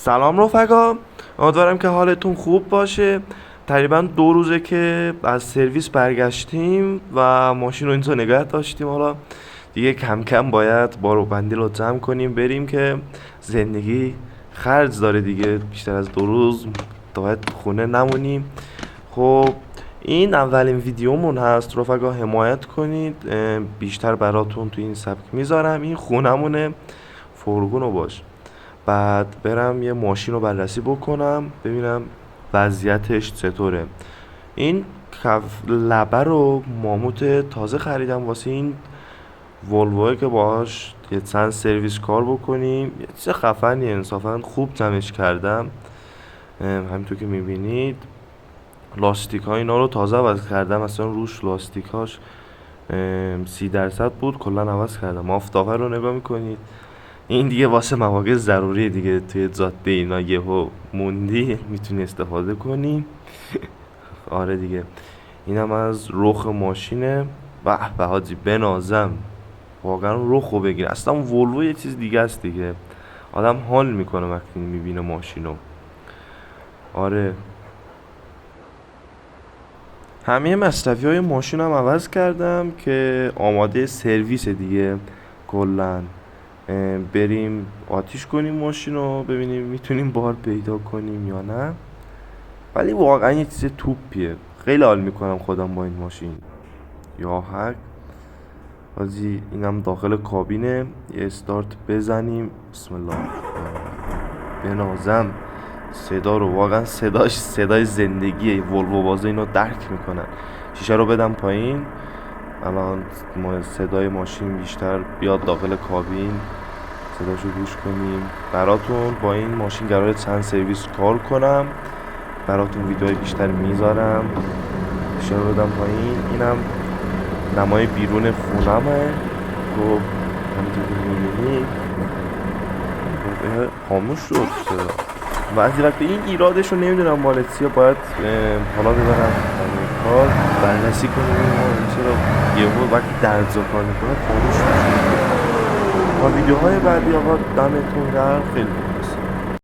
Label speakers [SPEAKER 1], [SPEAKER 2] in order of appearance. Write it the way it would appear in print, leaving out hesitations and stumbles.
[SPEAKER 1] سلام رفقا، امیدوارم که حالتون خوب باشه. تقریبا 2 روزه که از سرویس برگشتیم و ماشین رو اینجا نگه داشتیم. حالا دیگه کم کم باید بار و بندیل رو جمع کنیم بریم که زندگی خرج داره دیگه. بیشتر از 2 روز باید خونه نمونیم. خب این اولین ویدیومون هست رفقا، حمایت کنید. بیشتر براتون تو این سبک میذارم. این خونمونه، فرگون رو باش. بعد برم یه ماشین رو بررسی بکنم ببینم وضعیتش چطوره. این لبه رو ماموت تازه خریدم واسه این ولوه که باهاش یه چند سرویس کار بکنیم. یه چیز خفنیه انصافا، خوب جمعش کردم. همینطور که میبینید لاستیک ها اینا رو تازه عوض کردم. اصلا روش لاستیک هاش 30% بود، کلا عوض کردم. آفتابه رو نگاه میکنید. این دیگه واسه مواقع ضروری دیگه، توی جاده اینا یهو موندی میتونی استفاده کنی. آره دیگه. اینم از رخ ماشینه. به حاجی بنازم، واقعا رخو بگیر. اصلا ولوو یه چیز دیگه است دیگه، آدم حال میکنه وقتی میبینه ماشینو. آره، همه مصرفی های ماشین هم عوض کردم که آماده سرویس دیگه. کلا بریم آتیش کنیم ماشین رو، ببینیم میتونیم بار پیدا کنیم یا نه. ولی واقعا یه چیز توپیه، خیلی حال میکنم خودم با این ماشین. یا حق بازی. اینم داخل کابینه، یه استارت بزنیم. بسم الله. بنازم صدا رو، واقعا صدای زندگیه. ولوو بازه اینو درک میکنن. شیشه رو بدم پایین، الان صدای ماشین بیشتر بیاد داخل کابین، صداشو گوش کنیم. براتون با این ماشین قراره چند سرویس کار کنم، براتون ویدیوهای بیشتر میذارم. شیشه رو بدم پایین. اینم نمای بیرون خونمه. خب همینطور که میبینید خاموش شد صدا. بعضی وقت این ایرادشو نمیدونم مال چیه، باید حالا ببرم کار بررسی کنیم این چرا یهو وقتی درجا کار میکنه خاموش میشه. تا ویدیوهای بعدی آقا دمتون گرم، خیلی